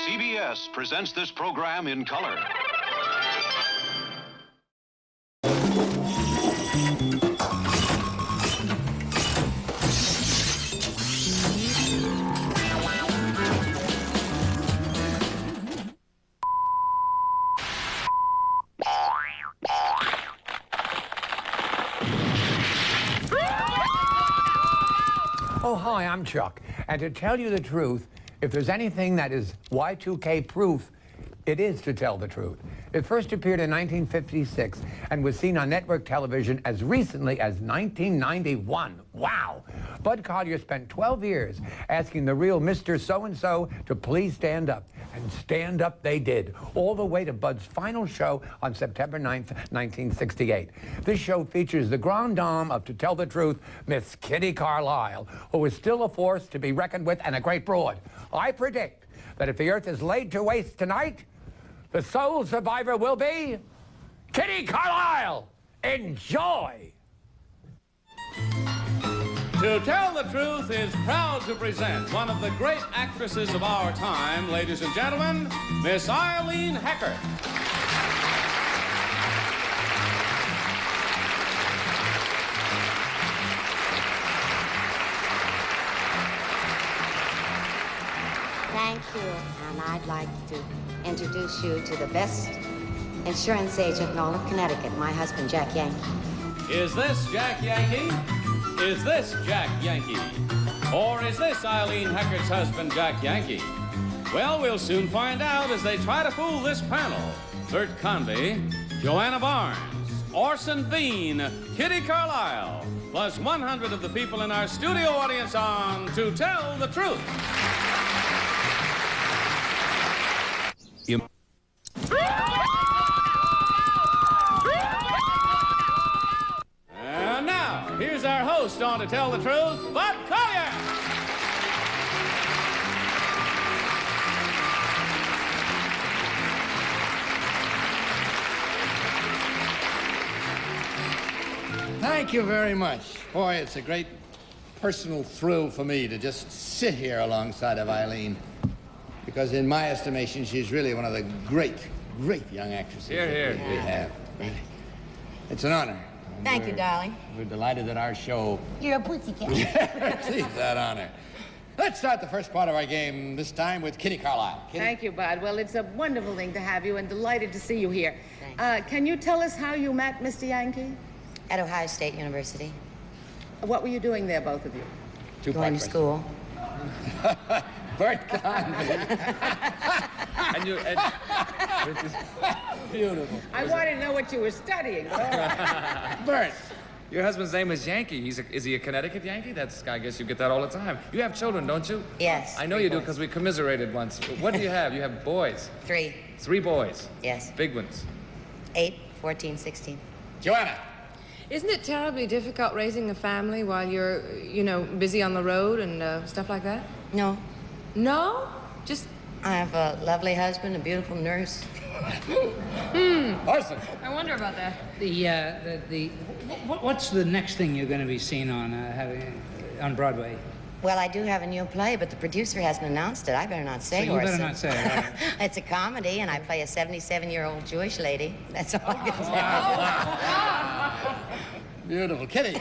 CBS presents this program in color. Oh, hi, I'm Chuck. And to tell you the truth, if there's anything that is Y2K proof, it is To Tell the Truth. It first appeared in 1956 and was seen on network television as recently as 1991. Wow! Bud Collyer spent 12 years asking the real Mr. So-and-so to please stand up. And stand up they did, all the way to Bud's final show on September 9th, 1968. This show features the grande dame of To Tell the Truth, Miss Kitty Carlisle, who is still a force to be reckoned with and a great broad. I predict that if the Earth is laid to waste tonight, the sole survivor will be Kitty Carlisle. Enjoy! To Tell the Truth is proud to present one of the great actresses of our time, ladies and gentlemen, Miss Irene Hecker. Thank you, and I'd like to introduce you to the best insurance agent in all of Connecticut, my husband, Jack Yankee. Is this Jack Yankee? Is this Jack Yankee? Or is this Irene Hecker's husband, Jack Yankee? Well, we'll soon find out as they try to fool this panel. Bert Convy, Joanna Barnes, Orson Bean, Kitty Carlisle, plus 100 of the people in our studio audience on To Tell the Truth. And now, here's our host on To Tell the Truth, Bud Collyer. Thank you very much. Boy, it's a great personal thrill for me to just sit here alongside of Eileen. Because in my estimation, she's really one of the great young actresses Here, that here. we have. It's an honor. Thank you, darling. We're delighted that our show You're a pussycat. receives that honor. Let's start the first part of our game, this time with Kitty Carlisle. Kitty? Thank you, Bud. Well, it's a wonderful thing to have you and delighted to see you here. Thanks. Can you tell us how you met Mr. Yankee? At Ohio State University. What were you doing there, both of you? Two-part Going to question. school. Bert Convy. Which is Beautiful. I wanted to know what you were studying. But all right. Bert. Your husband's name is Yankee. Is he a Connecticut Yankee? I guess you get that all the time. You have children, don't you? Yes. I know you do because we commiserated once. What do you have? You have boys. 3. 3 boys. Yes. Big ones. 8, 14, 16. Joanna. Isn't it terribly difficult raising a family while you're, busy on the road and stuff like that? No. No? Just... I have a lovely husband, a beautiful nurse. Orson. I wonder about that. What's the next thing you're going to be seen on on Broadway? Well, I do have a new play, but the producer hasn't announced it. I better not say, So you better Orson. not say it, right? It's a comedy, and I play a 77-year-old Jewish lady. That's all I can say. Beautiful. Kitty.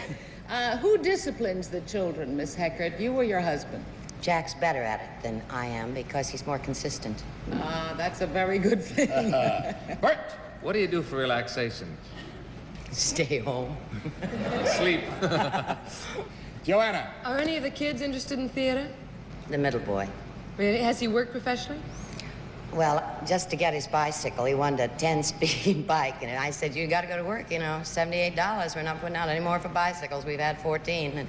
Who disciplines the children, Miss Hecker? You or your husband? Jack's better at it than I am because he's more consistent. That's a very good thing. Bert. What do you do for relaxation? Stay home. Sleep. Joanna. Are any of the kids interested in theater? The middle boy. Really? Has he worked professionally? Well, just to get his bicycle, he wanted a 10-speed bike, and I said, you got to go to work, $78. We're not putting out any more for bicycles. We've had 14. And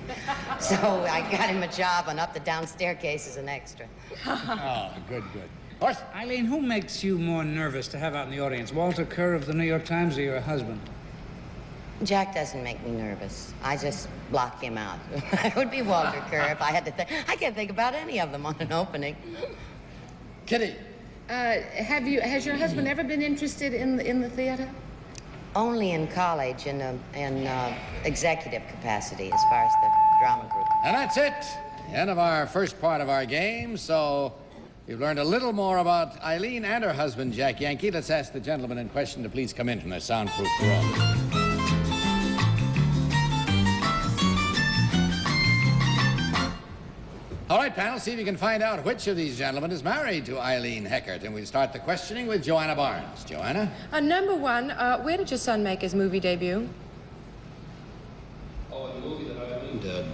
so I got him a job on up the down staircase as an extra. Oh, good. Orson. Eileen, who makes you more nervous to have out in the audience? Walter Kerr of the New York Times or your husband? Jack doesn't make me nervous. I just block him out. I would be Walter Kerr if I had to think. I can't think about any of them on an opening. Kitty. Has your husband ever been interested in the theater? Only in college in executive capacity as far as the drama group. And that's it. End of our first part of our game. So You've learned a little more about Eileen and her husband, Jack Yankee. Let's ask the gentleman in question to please come in from their soundproof room. All right, panel, see if you can find out which of these gentlemen is married to Eileen Heckert. And we'll start the questioning with Joanna Barnes. Joanna? Number one, where did your son make his movie debut? Oh, the movie that Eileen did,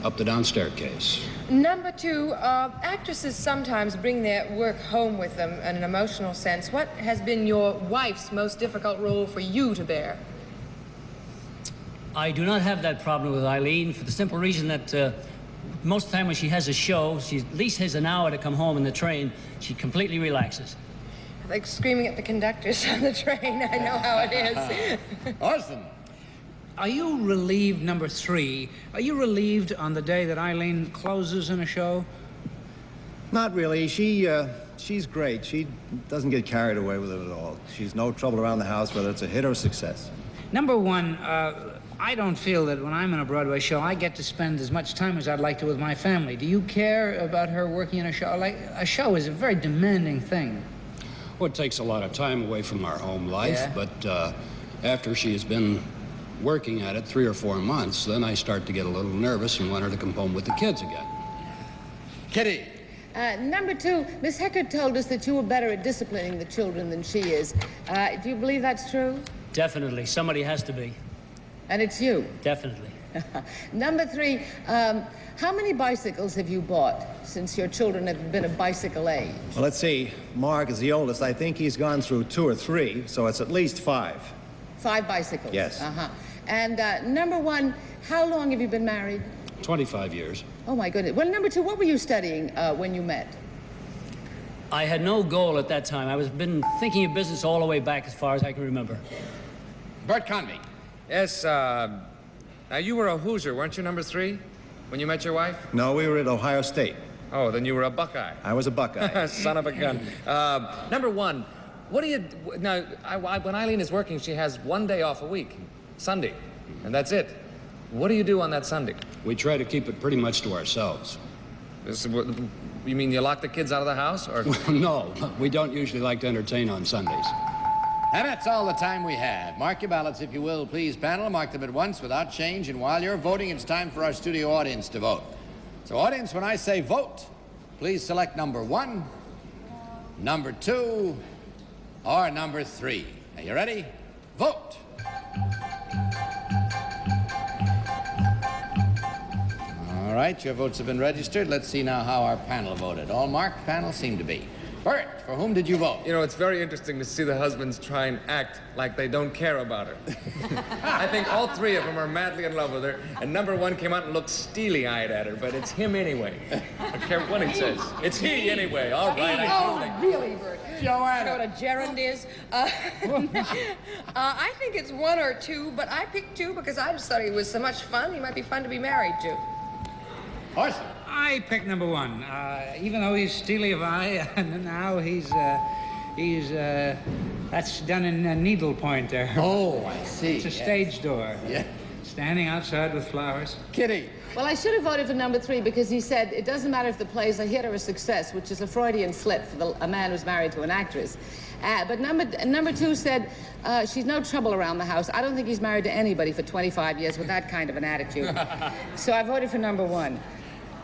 Up the Down Staircase. Number two, actresses sometimes bring their work home with them in an emotional sense. What has been your wife's most difficult role for you to bear? I do not have that problem with Eileen for the simple reason that most of the time when she has a show, she at least has an hour to come home in the train. She completely relaxes. Like screaming at the conductors on the train. I know how it is. Orson. Are you relieved, number three? Are you relieved on the day that Eileen closes in a show? Not really. She's great. She doesn't get carried away with it at all. She's no trouble around the house, whether it's a hit or a success. Number one, I don't feel that when I'm in a Broadway show, I get to spend as much time as I'd like to with my family. Do you care about her working in a show? Like, a show is a very demanding thing. Well, it takes a lot of time away from our home life, Yeah. but after she has been working at it 3 or 4 months, then I start to get a little nervous and want her to come home with the kids again. Kitty. Number two, Miss Heckert told us that you were better at disciplining the children than she is. Do you believe that's true? Definitely. Somebody has to be. And it's you. Definitely. Number three, how many bicycles have you bought since your children have been of bicycle age? Well, let's see. Mark is the oldest. I think he's gone through 2 or 3, so it's at least 5. 5 bicycles? Yes. Uh-huh. And number one, how long have you been married? 25 years. Oh, my goodness. Well, number two, what were you studying when you met? I had no goal at that time. I was been thinking of business all the way back as far as I can remember. Bert Convy. Yes, now you were a Hoosier, weren't you, number three, when you met your wife? No, we were at Ohio State. Oh, then you were a Buckeye. I was a Buckeye. Son of a gun. Number one, what do you... Now, when Eileen is working, she has 1 day off a week, Sunday, and that's it. What do you do on that Sunday? We try to keep it pretty much to ourselves. You mean you lock the kids out of the house, or...? No, we don't usually like to entertain on Sundays. And that's all the time we have. Mark your ballots, if you will, please, panel. Mark them at once without change. And while you're voting, it's time for our studio audience to vote. So, audience, when I say vote, please select number 1, number 2, or number 3. Are you ready? Vote. All right, your votes have been registered. Let's see now how our panel voted. All marked panel seem to be. Bert, for whom did you vote? You know, it's very interesting to see the husbands try and act like they don't care about her. I think all 3 of them are madly in love with her, and number 1 came out and looked steely-eyed at her, but it's him anyway. I don't care what he says. It's he anyway. All right, I Really, Bert? Joanna. You know what a gerund is? I think it's 1 or 2, but I picked 2 because I just thought he was so much fun. He might be fun to be married to. Orson. I picked number 1. Even though he's steely of eye, and now that's done in needlepoint there. Oh, I see. It's a stage door. Yeah. Standing outside with flowers. Kitty. Well, I should have voted for number 3 because he said it doesn't matter if the play's a hit or a success, which is a Freudian slip for a man who's married to an actress. But number 2 said she's no trouble around the house. I don't think he's married to anybody for 25 years with that kind of an attitude. So I voted for number 1.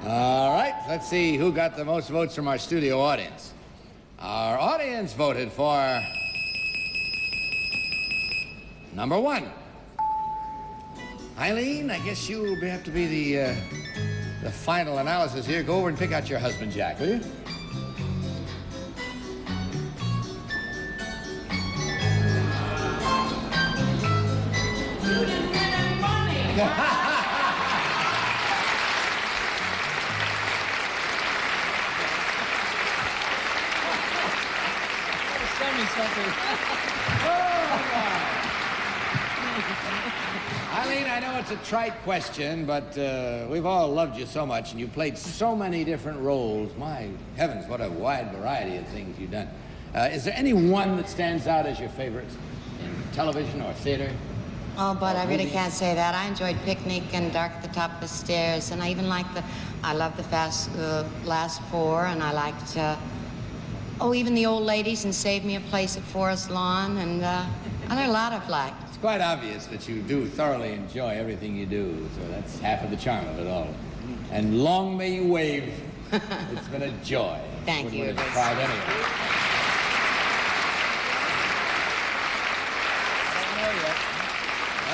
All right, let's see who got the most votes from our studio audience. Our audience voted for number 1. Eileen, I guess you will have to be the final analysis here. Go over and pick out your husband, Jack, will you? You didn't get any money. Eileen, I know it's a trite question, but we've all loved you so much, and you played so many different roles. My heavens, what a wide variety of things you've done. Is there any one that stands out as your favorite in television or theater? Oh, but I really can't say that. I enjoyed Picnic and Dark at the Top of the Stairs, and I even liked I loved the last four, and I liked, even The Old Ladies and Save Me a Place at Forest Lawn, and there are a lot of like. It's quite obvious that you do thoroughly enjoy everything you do, so that's half of the charm of it all. And long may you wave. It's been a joy. Thank you. Would have tried anyway.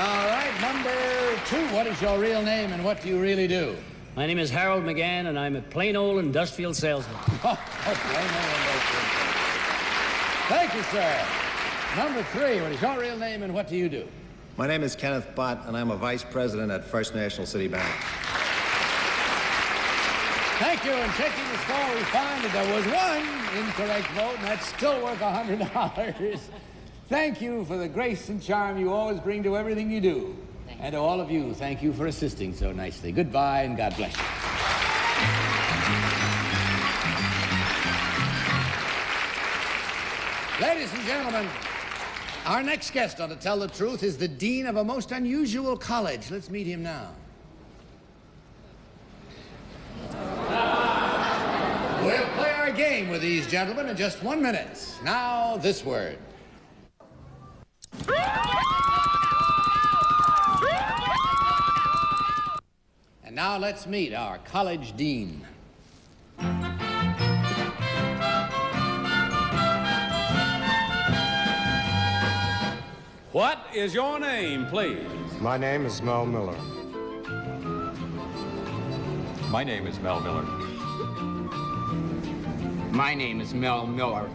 All right, number 2. What is your real name and what do you really do? My name is Harold McGann, and I'm a plain old industrial salesman. Plain old industrial salesman. Thank you, sir. Number 3. What is your real name and what do you do? My name is Kenneth Bott, and I'm a vice president at First National City Bank. Thank you. In checking the score, we find that there was one incorrect vote, and that's still worth $100. Thank you for the grace and charm you always bring to everything you do. And to all of you, thank you for assisting so nicely. Goodbye, and God bless you. Ladies and gentlemen, our next guest on To Tell the Truth is the dean of a most unusual college. Let's meet him now. We'll play our game with these gentlemen in just 1 minute. Now, this word. And now let's meet our college dean. What is your name, please? My name is Mel Miller. My name is Mel Miller. My name is Mel Miller.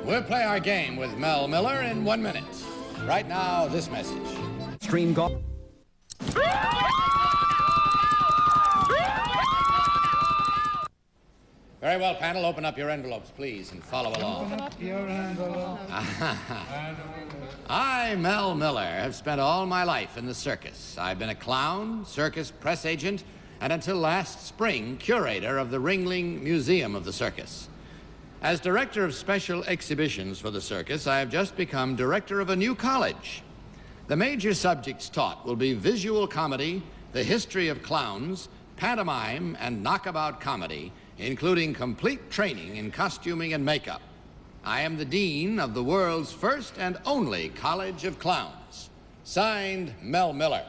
We'll play our game with Mel Miller in 1 minute. Right now, this message. Stream golf. Very well, panel, open up your envelopes, please, and follow along. Open up your envelope. I, Mel Miller, have spent all my life in the circus. I've been a clown, circus press agent, and until last spring, curator of the Ringling Museum of the Circus. As director of special exhibitions for the circus, I have just become director of a new college. The major subjects taught will be visual comedy, the history of clowns, pantomime, and knockabout comedy, including complete training in costuming and makeup. I am the dean of the world's first and only College of Clowns. Signed, Mel Miller.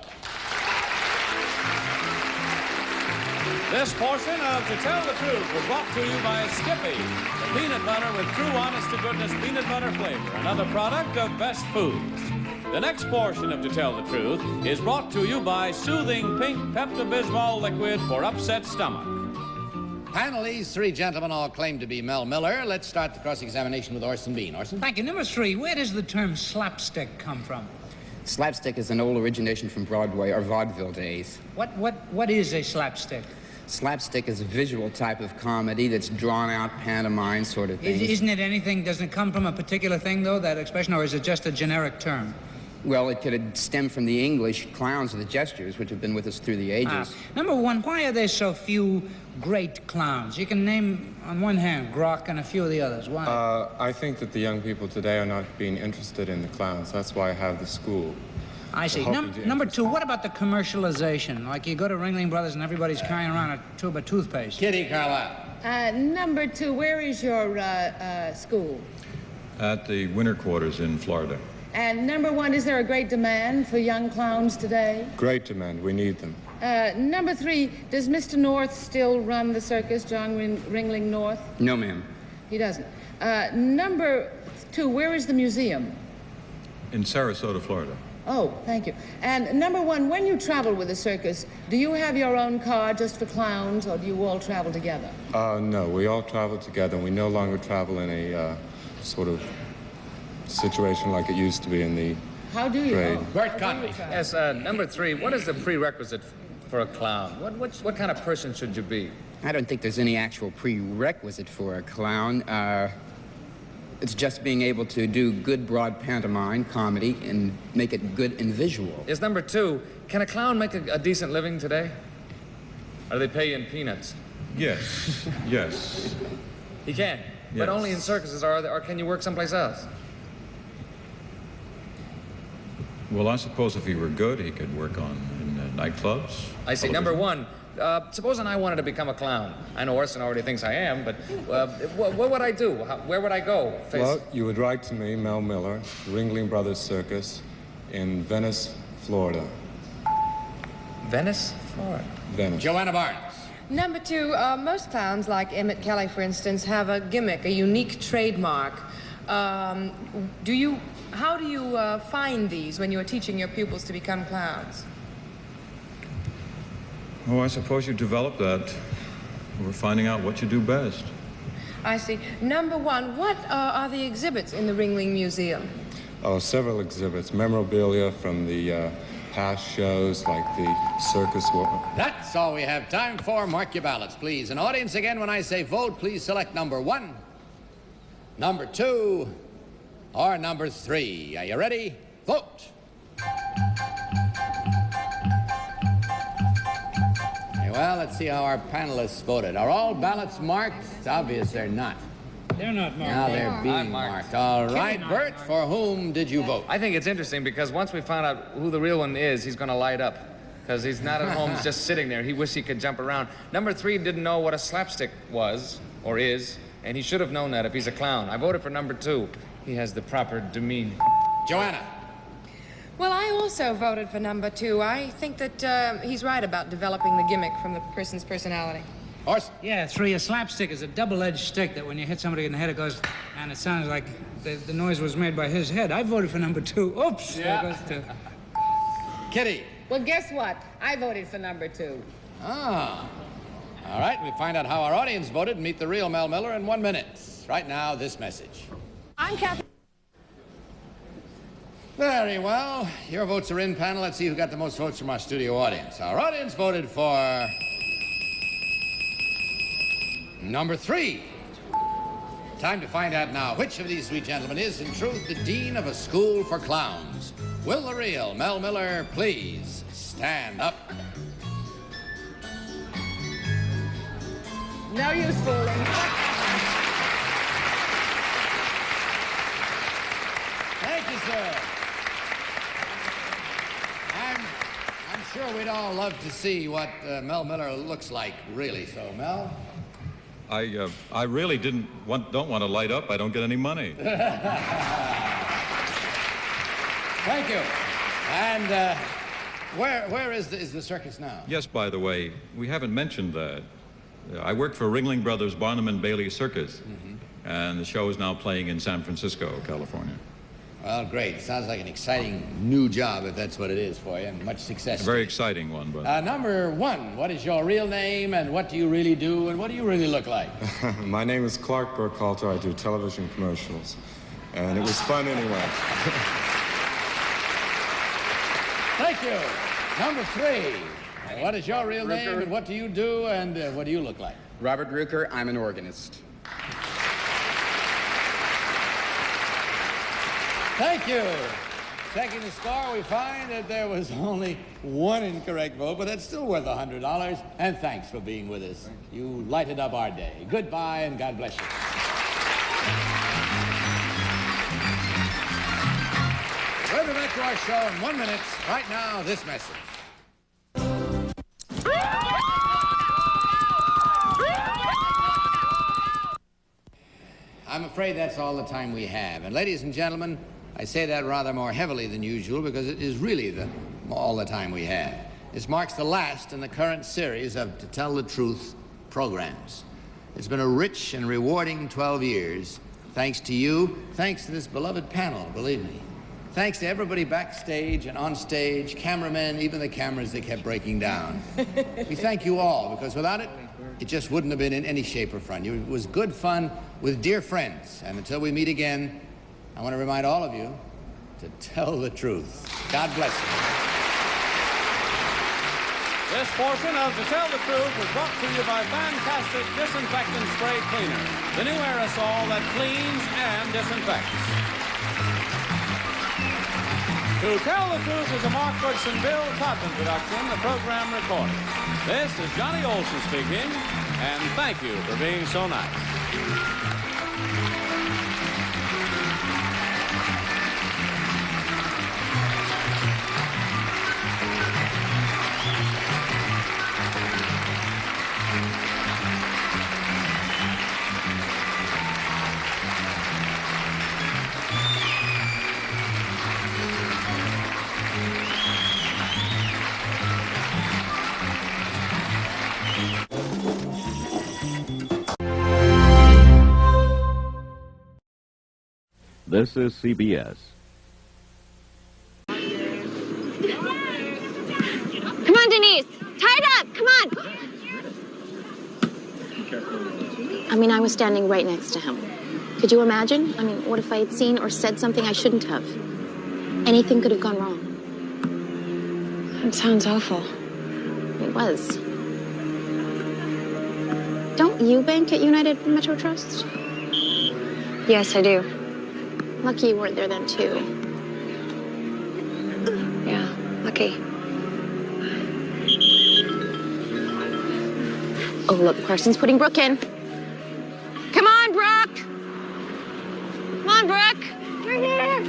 This portion of To Tell the Truth was brought to you by Skippy, the peanut butter with true honest-to-goodness peanut butter flavor, another product of Best Foods. The next portion of To Tell the Truth is brought to you by Soothing Pink Pepto-Bismol Liquid for upset stomach. Panel, these 3 gentlemen all claim to be Mel Miller. Let's start the cross-examination with Orson Bean. Orson? Thank you. Number 3, where does the term slapstick come from? Slapstick is an old origination from Broadway or vaudeville days. What is a slapstick? Slapstick is a visual type of comedy that's drawn out pantomime sort of thing. Isn't it anything, doesn't it come from a particular thing, though, that expression, or is it just a generic term? Well, it could stem from the English clowns of the gestures, which have been with us through the ages. Number 1, why are there so few great clowns? You can name, on one hand, Grock and a few of the others. Why? I think that the young people today are not being interested in the clowns. That's why I have the school. I see. Number 2, what about the commercialization? Like you go to Ringling Brothers and everybody's carrying around a tube of toothpaste. Kitty Carlisle. Number 2, where is your school? At the winter quarters in Florida. And number 1, is there a great demand for young clowns today? Great demand. We need them. Number 3, does Mr. North still run the circus, John Ringling North? No, ma'am. He doesn't. Number 2, where is the museum? In Sarasota, Florida. Oh, thank you. And number 1, when you travel with the circus, do you have your own car just for clowns, or do you all travel together? No, we all travel together, and we no longer travel in a sort of situation like it used to be in the How do you trade. know? Bert Conley. Yes, number 3, what is the prerequisite for a clown? What kind of person should you be? I don't think there's any actual prerequisite for a clown. It's just being able to do good broad pantomime comedy and make it good in visual. Yes, number 2, can a clown make a decent living today? Or do they pay you in peanuts? Yes, yes. He can, but only in circuses, or can you work someplace else? Well, I suppose if he were good, he could work in nightclubs. I see. television. Number one, supposing I wanted to become a clown. I know Orson already thinks I am, but what would I do? Where would I go? Well, you would write to me, Mel Miller, Ringling Brothers Circus in Venice, Florida. Venice, Florida. Venice. Joanna Barnes. Number two, most clowns, like Emmett Kelly, for instance, have a gimmick, a unique trademark. How do you find these when you are teaching your pupils to become clowns? Oh, I suppose you develop that. We're finding out what you do best. I see. Number one, what are the exhibits in the Ringling Museum? Oh, several exhibits, memorabilia from the past shows like the circus. That's all we have time for. Mark your ballots, please. An audience, again, when I say vote, please select number 1, number 2, or number 3. Are you ready? Vote. Well, let's see how our panelists voted. Are all ballots marked? It's obvious they're not. They're not marked. Now they're being marked. All right, Bert, for whom did you vote? I think it's interesting because once we find out who the real one is, he's going to light up. Because he's not at home, he's just sitting there. He wished he could jump around. Number 3 didn't know what a slapstick was, or is, and he should have known that if he's a clown. I voted for number 2. He has the proper demeanor. Joanna. Well, I also voted for number 2. I think that he's right about developing the gimmick from the person's personality. Orson. Yeah, 3. A slapstick is a double-edged stick that when you hit somebody in the head, it goes, and it sounds like the noise was made by his head. I voted for number 2. Oops. Yeah. There goes 2. Kitty. Well, guess what? I voted for number 2. Ah. All right, we find out how our audience voted and meet the real Mel Miller in 1 minute. Right now, this message. I'm Kathy. Very well. Your votes are in, panel. Let's see who got the most votes from our studio audience. Our audience voted for number 3. Time to find out now which of these sweet gentlemen is, in truth, the dean of a school for clowns. Will the real Mel Miller please stand up? No use fooling. Thank you, sir. I'm sure we'd all love to see what Mel Miller looks like, really. So, Mel? I really don't want to light up. I don't get any money. Thank you. And where is the circus now? Yes, by the way, we haven't mentioned that. I work for Ringling Brothers Barnum and Bailey Circus, and the show is now playing in San Francisco, California. Well, great. Sounds like an exciting new job, if that's what it is for you, and much success. A very exciting one, but... Number 1, what is your real name, and what do you really do, and what do you really look like? My name is Clark Burkhalter. I do television commercials, and it was fun anyway. Thank you. Number 3, what is your real name, and what do you do, and what do you look like? Robert Ruker, I'm an organist. Thank you. Checking the score, we find that there was only 1 incorrect vote, but that's still worth $100. And thanks for being with us. You lighted up our day. Goodbye, and God bless you. We'll be back to our show in 1 minute. Right now, this message. I'm afraid that's all the time we have. And ladies and gentlemen, I say that rather more heavily than usual because it is really all the time we have. This marks the last in the current series of To Tell the Truth programs. It's been a rich and rewarding 12 years, thanks to you, thanks to this beloved panel, believe me. Thanks to everybody backstage and on stage, cameramen, even the cameras that kept breaking down. We thank you all, because without it, it just wouldn't have been in any shape or form. It was good fun with dear friends. And until we meet again, I want to remind all of you to tell the truth. God bless you. This portion of To Tell the Truth was brought to you by Fantastic Disinfectant Spray Cleaner, the new aerosol that cleans and disinfects. To Tell the Truth is a Mark Goodson, Bill Todman production, the program recorded. This is Johnny Olson speaking, and thank you for being so nice. This is CBS. Come on, Denise. Tie it up. Come on. I mean, I was standing right next to him. Could you imagine? I mean, what if I had seen or said something I shouldn't have? Anything could have gone wrong. That sounds awful. It was. Don't you bank at United Metro Trust? Yes, I do. Lucky you weren't there then, too. Yeah, lucky. Oh, look, Carson's putting Brooke in. Come on, Brooke! Come on, Brooke! Right here!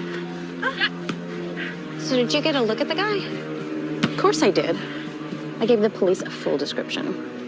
So did you get a look at the guy? Of course I did. I gave the police a full description.